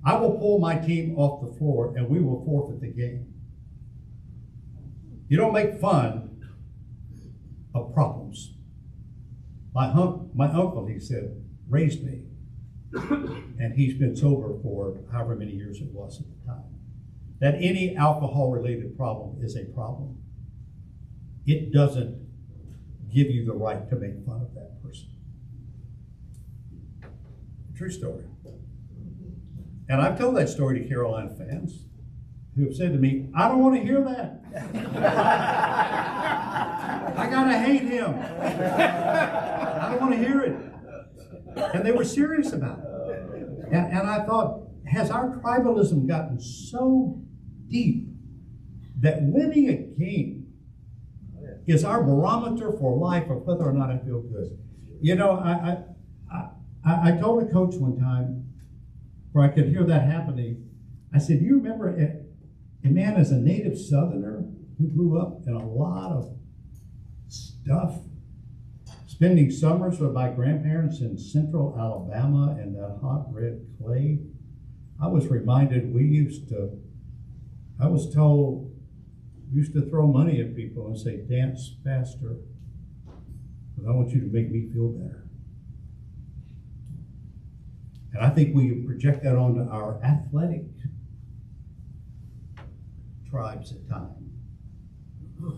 Speaker 2: I will pull my team off the floor and we will forfeit the game. You don't make fun of problems. My uncle, he said, raised me. And he's been sober for however many years it was at the time. That any alcohol-related problem is a problem. It doesn't give you the right to make fun of that person. True story. And I've told that story to Carolina fans who have said to me, I don't want to hear that. I gotta hate him. I don't want to hear it. And they were serious about it. And I thought, has our tribalism gotten so deep that winning a game is our barometer for life of whether or not I feel good? You know, I told a coach one time, where I could hear that happening, I said, do you remember a man as a native Southerner who grew up in a lot of stuff, spending summers with my grandparents in central Alabama and that hot red clay? I was reminded we used to throw money at people and say, dance faster, because I want you to make me feel better. And I think we project that onto our athletic tribes at times.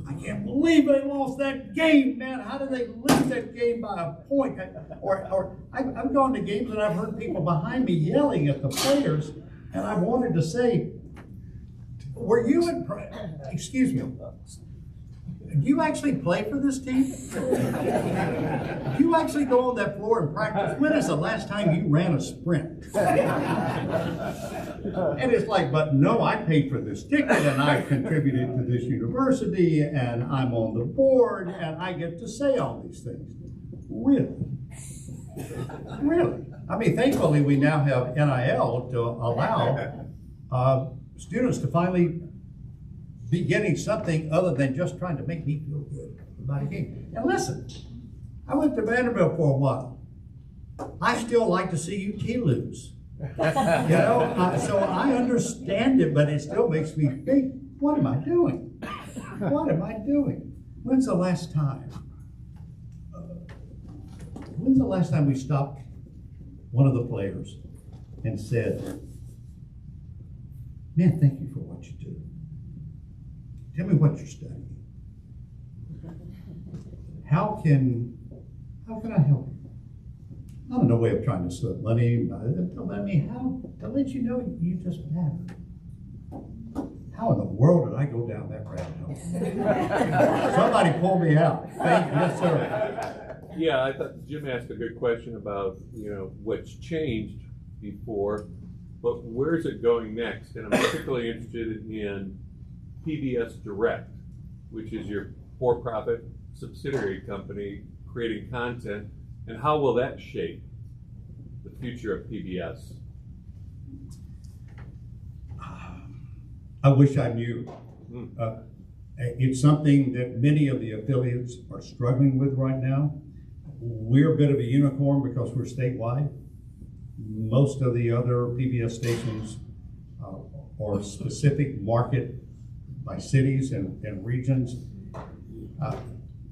Speaker 2: I can't believe they lost that game, man. How did they lose that game by a point? Or I've gone to games and I've heard people behind me yelling at the players, and I wanted to say, were you excuse me, do you actually play for this team? Do you actually go on that floor and practice? When is the last time you ran a sprint? And it's like, but no, I paid for this ticket and I contributed to this university and I'm on the board and I get to say all these things. Really? Really? I mean, thankfully we now have NIL to allow students to finally be getting something other than just trying to make me feel good about a game. And listen, I went to Vanderbilt for a while. I still like to see UT lose. You know, so I understand it, but it still makes me think, what am I doing? What am I doing? When's the last time we stopped one of the players and said, man, thank you for what you do. Tell me what you're studying. How can I help you? I don't know way of trying to slip money, but I mean, how to let you know you just matter. How in the world did I go down that rabbit hole? Somebody pull me out. Thank you, yes, sir.
Speaker 13: Yeah, I thought Jim asked a good question about, you know, what's changed before, but where's it going next? And I'm particularly interested in PBS Direct, which is your for-profit subsidiary company creating content, and how will that shape the future of PBS?
Speaker 2: I wish I knew. It's something that many of the affiliates are struggling with right now. We're a bit of a unicorn because we're statewide. Most of the other PBS stations are specific market by cities and regions.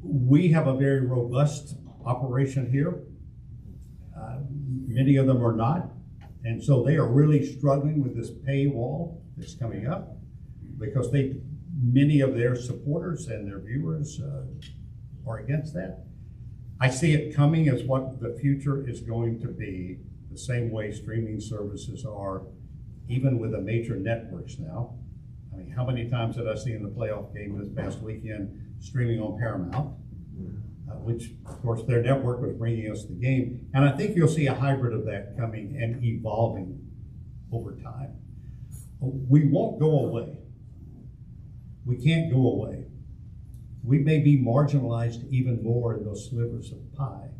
Speaker 2: We have a very robust operation here. Many of them are not. And so they are really struggling with this paywall that's coming up because many of their supporters and their viewers are against that. I see it coming as what the future is going to be, the same way streaming services are, even with the major networks now. I mean, how many times did I see in the playoff game this past weekend streaming on Paramount, which of course their network was bringing us the game. And I think you'll see a hybrid of that coming and evolving over time. We won't go away. We can't go away. We may be marginalized even more in those slivers of pie.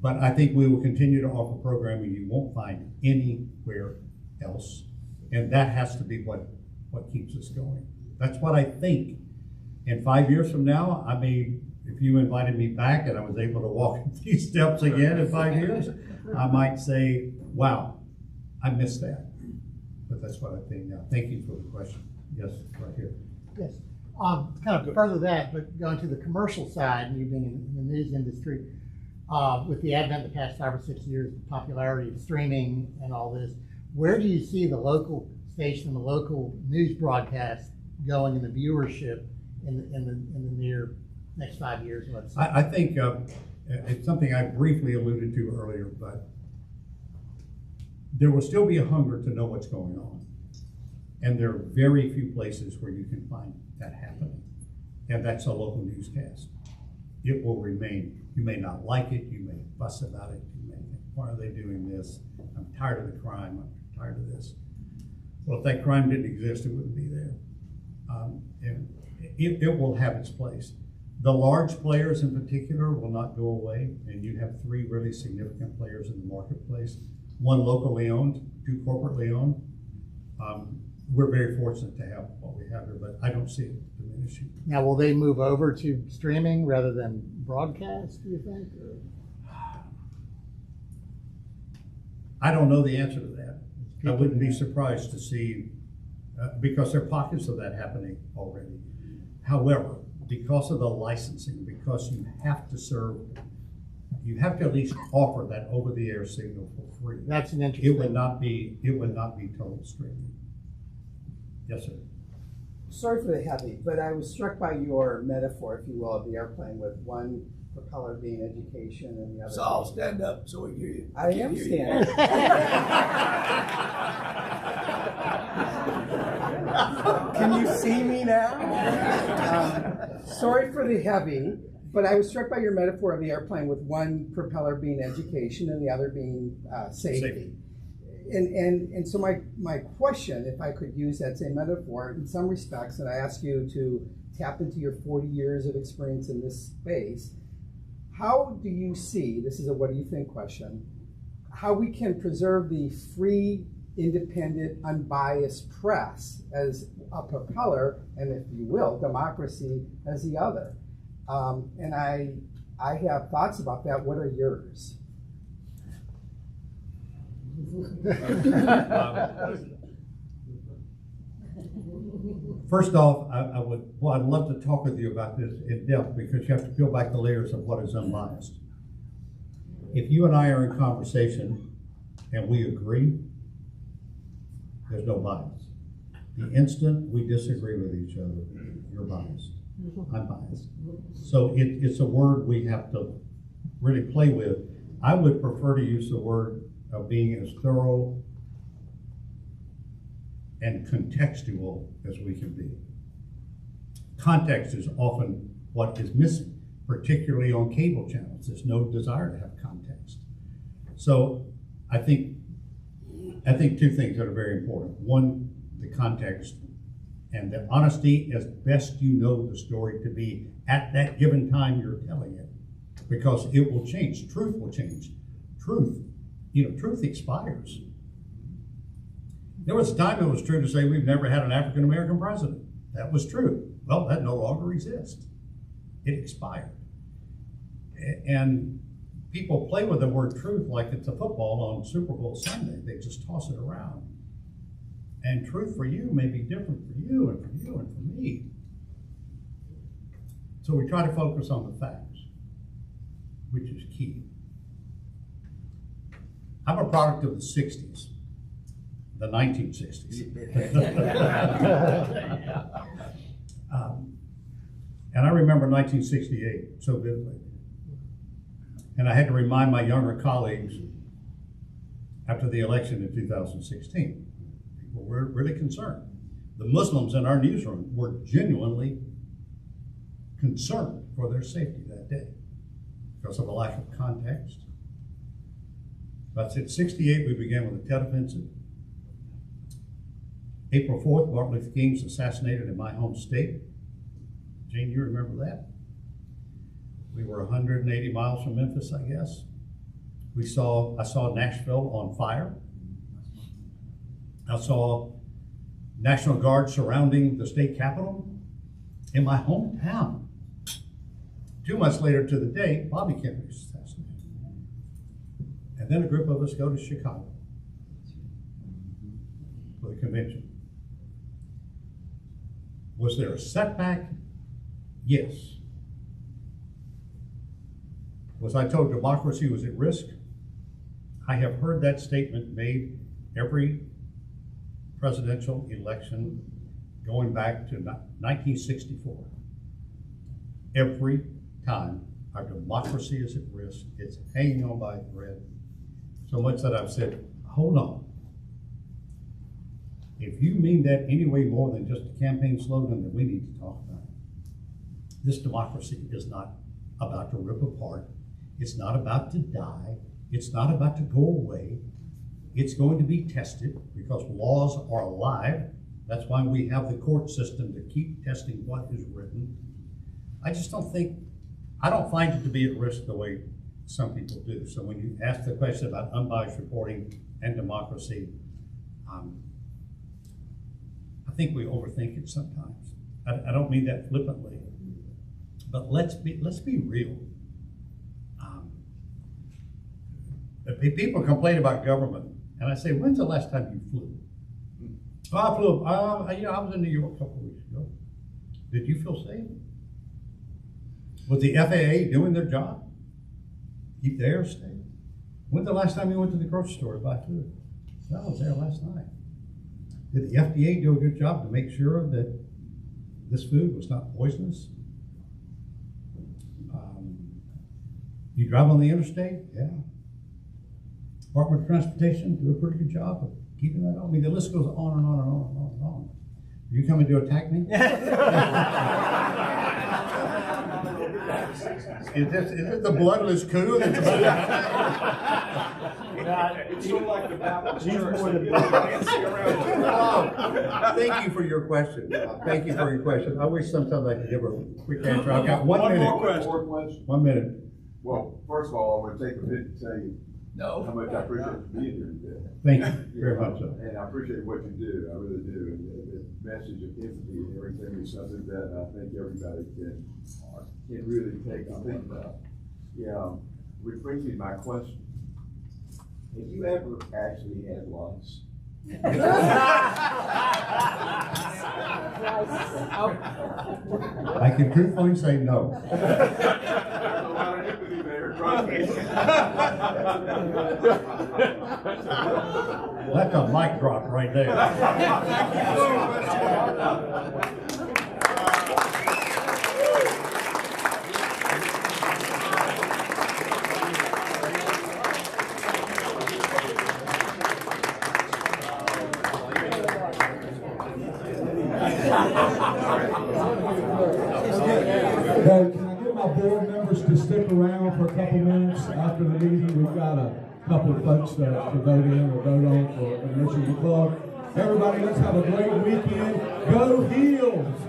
Speaker 2: But I think we will continue to offer programming you won't find anywhere else. And that has to be what keeps us going. That's what I think. And 5 years from now, I mean, if you invited me back and I was able to walk these steps again in 5 years, I might say, wow, I missed that. But that's what I think now. Thank you for the question. Yes, right here.
Speaker 14: Yes. Kind of further that, but going to the commercial side, and you've been in the news industry, with the advent of the past 5 or 6 years, the popularity of streaming and all this, where do you see the local station, the local news broadcast going in the viewership in the near next 5 years? Let's say?
Speaker 2: I think it's something I briefly alluded to earlier, but there will still be a hunger to know what's going on. And there are very few places where you can find that happening. And that's a local newscast. It will remain. You may not like it, you may fuss about it, you may think, why are they doing this? I'm tired of the crime, I'm tired of this. Well, if that crime didn't exist, it wouldn't be there. And it will have its place. The large players in particular will not go away, and you have 3 really significant players in the marketplace. 1 locally owned, 2 corporately owned. We're very fortunate to have what we have here, but I don't see it diminishing.
Speaker 14: Now, will they move over to streaming rather than broadcast, do you think?
Speaker 2: I don't know the answer to that. I wouldn't be surprised to see, because there are pockets of that happening already. However, because of the licensing, because you have to serve, you have to at least offer that over-the-air signal for free.
Speaker 14: That's an interesting.
Speaker 2: It would not be total streaming. Yes, sir.
Speaker 15: Sorry for the heavy, but I was struck by your metaphor, if you will, of the airplane with one propeller being education and the other.
Speaker 8: So I'll stand up so we can hear you.
Speaker 15: I am standing. Can you see me now? Sorry for the heavy, but I was struck by your metaphor of the airplane with one propeller being education and the other being safety. And so my question, if I could use that same metaphor in some respects, and I ask you to tap into your 40 years of experience in this space, how do you see, this is a what do you think question, how we can preserve the free, independent, unbiased press as a propeller, and if you will, democracy as the other? And I have thoughts about that. What are yours?
Speaker 2: First off, I'd love to talk with you about this in depth because you have to peel back the layers of what is unbiased. If you and I are in conversation and we agree, there's no bias. The instant we disagree with each other, you're biased. I'm biased. So it's a word we have to really play with. I would prefer to use the word of being as thorough and contextual as we can be. Context is often what is missing, particularly on cable channels. There's no desire to have context. So I think 2 things that are very important. One, the context and the honesty as best you know the story to be at that given time you're telling it, because it will change. Truth will change. Truth expires. There was a time it was true to say we've never had an African American president. That was true. Well, that no longer exists. It expired. And people play with the word truth like it's a football on Super Bowl Sunday. They just toss it around. And truth for you may be different for you and for you and for me. So we try to focus on the facts, which is key. I'm a product of the 60s, the 1960s. And I remember 1968 so vividly. And I had to remind my younger colleagues after the election in 2016. People were really concerned. The Muslims in our newsroom were genuinely concerned for their safety that day because of a lack of context. But at 68, we began with the Tet Offensive. April 4th, Martin Luther King was assassinated in my home state. Jane, you remember that? We were 180 miles from Memphis, I guess. I saw Nashville on fire. I saw National Guard surrounding the state capitol in my hometown. 2 months later to the day, Bobby Kennedy was assassinated. And then a group of us go to Chicago for the convention. Was there a setback? Yes. Was I told democracy was at risk? I have heard that statement made every presidential election going back to 1964. Every time our democracy is at risk, it's hanging on by a thread. So much that I've said, hold on. If you mean that any way more than just a campaign slogan, then we need to talk about it. This democracy is not about to rip apart. It's not about to die. It's not about to go away. It's going to be tested because laws are alive. That's why we have the court system to keep testing what is written. I don't find it to be at risk the way some people do. So when you ask the question about unbiased reporting and democracy, I think we overthink it sometimes. I don't mean that flippantly, but let's be real. People complain about government, and I say, when's the last time you flew? Oh, I flew. I was in New York a couple of weeks ago. Did you feel safe? Was the FAA doing their job? Keep the air safe? When's the last time you went to the grocery store to buy food? I was there last night. Did the FDA do a good job to make sure that this food was not poisonous? You drive on the interstate? Yeah. Department of Transportation do a pretty good job of keeping that on. I mean, the list goes on and on and on and on and on. You coming to attack me? Is this the bloodless coup that's about
Speaker 1: It's sort of like the Baptist
Speaker 3: He's
Speaker 1: church.
Speaker 3: more than
Speaker 2: Thank you for your question. Thank you for your question. I wish sometimes I could give a quick answer. I've got 1 minute.
Speaker 1: More question.
Speaker 2: 1 minute.
Speaker 7: Well, first of all, I want to take a minute to tell you how much I appreciate you being here today.
Speaker 2: Thank you very much so.
Speaker 7: And I appreciate what you do. I really do. And the message of empathy and everything is something that I think everybody can really take and think about. Yeah, which brings me to my question. Have you ever actually had lunch?
Speaker 2: I can truthfully say no. That's a mic drop right there.
Speaker 9: Okay, can I get my board members to stick around for a couple minutes after the meeting? We've got a couple of folks to vote in or vote on for admission to the club. Everybody, let's have a great weekend. Go Heels!